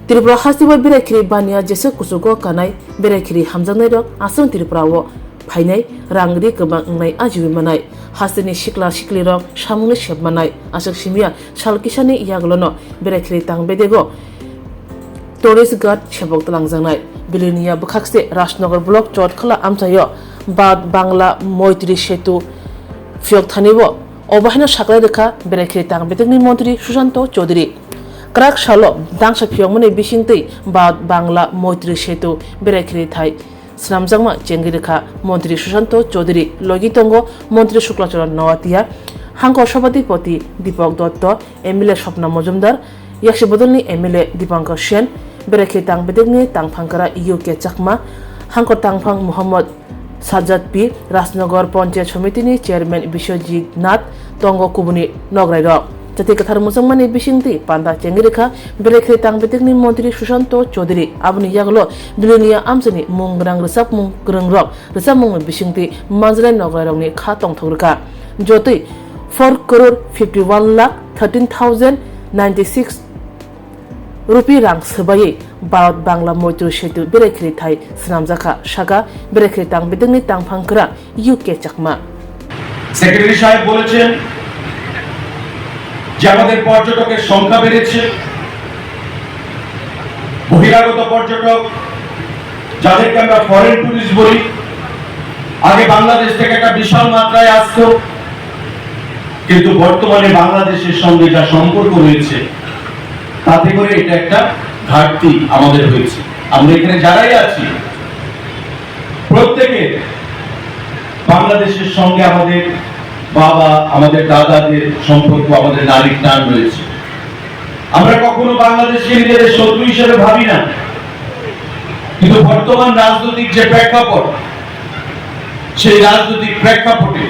Tripura Hasiba Berekiri Bania Jesse Kusugo Kanai Berekiri Hamzanero Asam Tripurawo Painai Rangri Kebangnai Ajiwi Manai Hasini Shikla Shikliro Shamuni Sheb Manai Ashak Shimia Shalkishani Yaglono Berekiri Tang Bedego Tourist Guard Shabok Langzanai Bilinia Bukakse Rashnagar Block Chot Kala Amtayo Bad Bangla Moitri Shetu Fiok Thanibo Obahina Shakla Deka Berekiri Tang Bedegni Montri Shushanto Chodri Krak Shalo Dangsha Pyongmane Bishingti Bad Bangla Moitri Shetu Berekiri Thai Snamjangma Chengirika Montri Shushanto Chodri Logitongo Montri Shuklachora Nawatia Hanko Shabati Poti Dipok Dotto Emile Shopna Mojumdar Yakshi Bodolni Emile Dipankar Shen Berekiri Tang Bedegni Tangpankara UK Chakma Hanko Tangpang Muhammad Sajjad P Rasnagar Panchayat Samitini Chairman Bishojit Nath Tongo Kubuni Nograiro Jati Kathar Musangmani Bishingti Panda Chengirika Berekiri Tang Bedegni Montri Shushanto Chodri Abni Yaglo Bilinia Amsani Mungrang Resap Mung Grengrok Resap Mung Bishingti Manzran Nograironi Khatong Thogrika Joti 4 crore 51 lakh 13,096 Rupee rang sebagai Bad Bangla Moitri Shetu Berekiri Thai Snamjaka Shaka Berekiri Tang Bedegni Tangpankara UK Chakma secretary সাহেব বলেছেন যে আমাদের পর্যটকের সংখ্যা বেড়েছে বহিরাগত পর্যটক যাদেরকে আমরা ফরেন টুরিস্ট বলি আগে বাংলাদেশ থেকে একটা বিশাল মাত্রায় আসতো কিন্তু বর্তমানে বাংলাদেশের সঙ্গে যা সম্পর্ক রয়েছে তাতে করে এটা একটা ঘাটতি আমাদের হয়েছে আমরা এখানে যারাই আছি প্রত্যেকে বাংলাদেশের সঙ্গে আমাদের বাবা আমাদের দাদাদের সম্পর্ক আমাদের নারীর টান রয়েছে আমরা কখনো বাংলাদেশকে নিজেদের শত্রু হিসেবে ভাবি না কিন্তু বর্তমান রাজনৈতিক যে প্রেক্ষাপট সেই রাজনৈতিক প্রেক্ষাপটে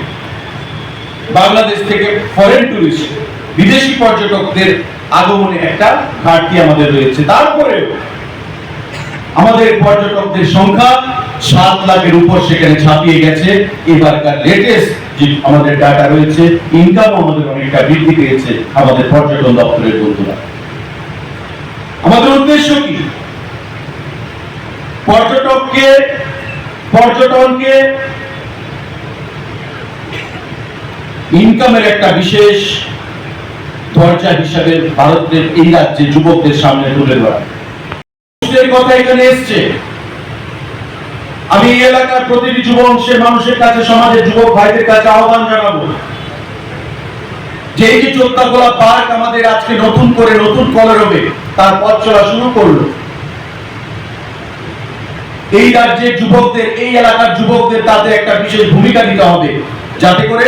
বাংলাদেশ থেকে ফরেন টুরিস্ট বিদেশি পর্যটকদের আগমনে একটা ঘাটতি আমাদের রয়েছে তারপরেও আমাদের পর্যটকদের সংখ্যা 7 লাখের উপর সেখানে ছাপিয়ে গেছে এবারকার লেটেস্ট যে আমাদের ডাটা রয়েছে ইনকাম আমাদের অনেকটা বৃদ্ধি পেয়েছে আমাদের পর্যটন দপ্তরের বন্ধুরা আমাদের উদ্দেশ্য কি পর্যটনকে ইনকামের একটা বিশেষ দরজা হিসাবে ভারতের এই রাজ্যে যুবকদের সামনে তুলে ধরা কথা এখানে এসছে আমি এই এলাকার প্রতিটি যুব অংশের মানুষের কাছে সমাজের যুবক ভাইদের কাছে আহ্বান জানাবো যে এই যে চোদ্দাগোলা পার্ক আমাদের আজকে নতুন করে নতুন কলরবে তার পথ চলা শুরু করলো এই রাজ্যের যুবকদের এই এলাকার যুবকদের তাতে একটা বিশেষ ভূমিকা নিতে হবে যাতে করে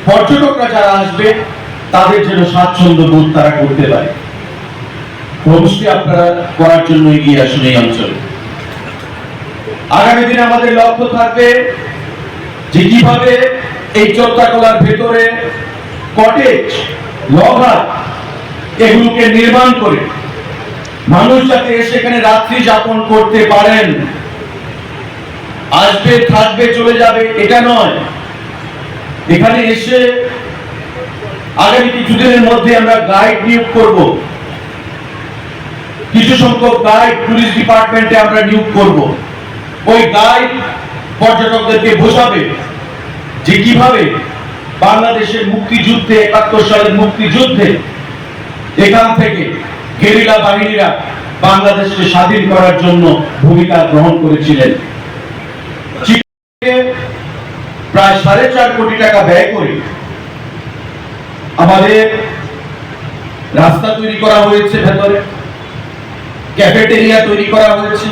পর্যটকরা যারা আসবে তাদের যেন স্বাচ্ছন্দ্য বোধ তারা করতে পারে অবশ্যই আপনারা করার জন্য এগিয়ে আসুন এই অঞ্চলে আগামী দিনে আমাদের লক্ষ্য থাকবে যে কিভাবে এই চোদ্দাগোলার ভেতরে কটেজ লজহাট এগুলোকে নির্মাণ করে মানুষ যাতে সেখানে রাত্রি যাপন করতে পারেন আসবে থাকবে চলে যাবে এটা নয় এখানে এসে আগামী কিছুদিনের মধ্যে আমরা গাইড নিয়োগ করব কিছু সংখ্যক গাইড টুরিস্ট ডিপার্টমেন্টে আমরা নিয়োগ করব ওই গাইড পর্যটকদেরকে বোঝাবে যে কিভাবে বাংলাদেশের মুক্তিযুদ্ধে 71 সালের মুক্তিযুদ্ধে এখান থেকে গেরিলা বাহিনীরা বাংলাদেশকে স্বাধীন করার জন্য ভূমিকা গ্রহণ করেছিলেন প্রায় 4.5 কোটি টাকা ব্যয় করে আমাদের রাস্তা তৈরি করা হয়েছে ভেতরে ক্যাফেটেরিয়া তৈরি করা হয়েছে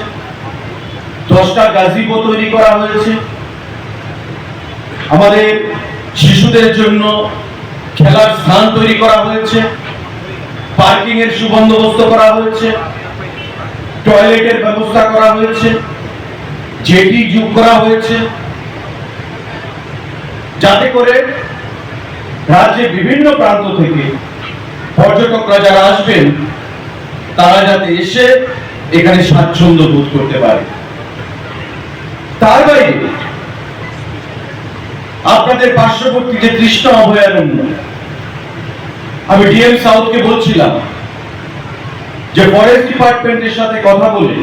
10টা গাজিবো তৈরি করা হয়েছে আমাদের শিশুদের জন্য খেলার স্থান তৈরি করা হয়েছে পার্কিং এর সুবন্দোবস্ত করা হয়েছে টয়লেটের ব্যবস্থা করা হয়েছে জেটি যোগ করা হয়েছে যাতে করে রাজ্যের বিভিন্ন প্রান্ত থেকে পর্যটকরা যারা আসবেন তারা যাতে এসে এখানে স্বাচ্ছন্দ্য বোধ করতে পারে তার বাইরে আপনাদের পার্শ্ববর্তী যে তৃষ্ণা অভয়ারণ্য আমি ডিএম সাউথকে বলছিলাম যে ফরেস্ট ডিপার্টমেন্টের সাথে কথা বলে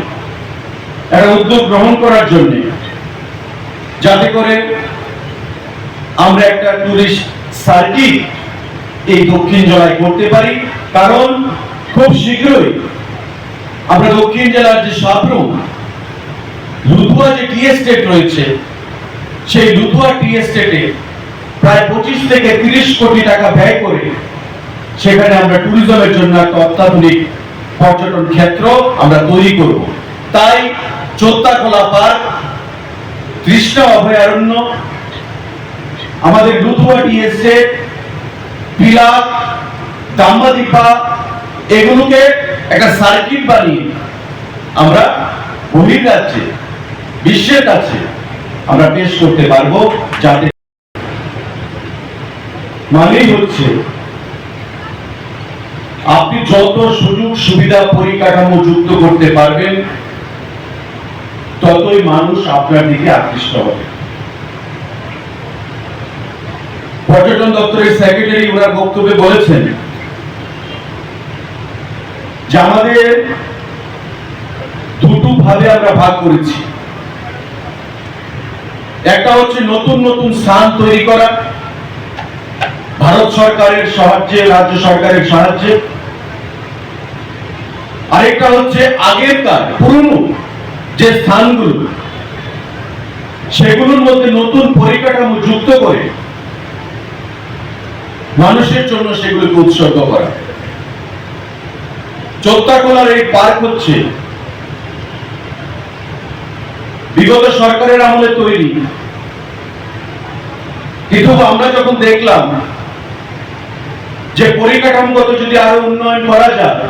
একটা উদ্যোগ গ্রহণ করার জন্য, যাতে করে আমরা একটা টুরিস্ট সার্কিট এই দক্ষিণ জেলায় করতে পারি। কারণ খুব শীঘ্রই আমরা দক্ষিণ জেলার যে সাবরুম লুধুয়া যে টি এস্টেট রয়েছে, সেই লুধুয়া টি এস্টেটে প্রায় 25 থেকে 30 কোটি টাকা ব্যয় করে সেখানে আমরা ট্যুরিজমের জন্য একটা অত্যাধুনিক পর্যটন ক্ষেত্র আমরা তৈরি করব। তাই চোত্তাখোলা পার্ক, তৃষ্ণা অভয়ারণ্য, আমাদের লুধুয়া টি এস্টেট, বিলাত, দাম্বাদিপা, এগুলোকে একটা সার্কিট বানিয়ে আমরা বহির্রাজ্যে, বিশ্বের কাছে আমরা পেশ করতে পারবো। যাতে মানেই হচ্ছে আপনি যত সুযোগ সুবিধা পরিকাঠামো যুক্ত করতে পারবেন, ততই মানুষ আপনার দিকে আকৃষ্ট হবে। পর্যটন দপ্তরের সেক্রেটারি ওনার বক্তব্যে বলেছেন যে আমাদের দুটো ভাবে আমরা ভাগ করেছি। একটা হচ্ছে নতুন নতুন স্থান তৈরি করা, ভারত সরকারের সাহায্যে, রাজ্য সরকারের সাহায্যে। আরেকটা হচ্ছে আগেরকার পুরনো যে স্থানগুলো, সেগুলোর মধ্যে নতুন পরিকাঠামো যুক্ত করে মানুষের জন্য সেগুলোকে উৎসর্গ করা। চোত্তাখোলার এই পার্ক হচ্ছে বিগত সরকারের আমলে তৈরি, কিন্তু আমরা যখন দেখলাম যে পরিকাঠামোগত যদি আরো উন্নয়ন করা যায়,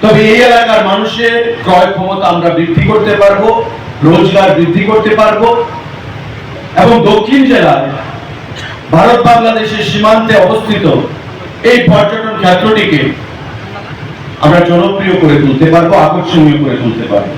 তবে এই এলাকার মানুষের ক্রয় ক্ষমতা আমরা বৃদ্ধি করতে পারবো, রোজগার বৃদ্ধি করতে পারবো, এবং দক্ষিণ জেলায় ভারত বাংলাদেশের সীমান্তে অবস্থিত এই পর্যটন ক্ষেত্রটিকে আমরা জনপ্রিয় করে তুলতে পারবো, আকর্ষণীয় করে তুলতে পারবো।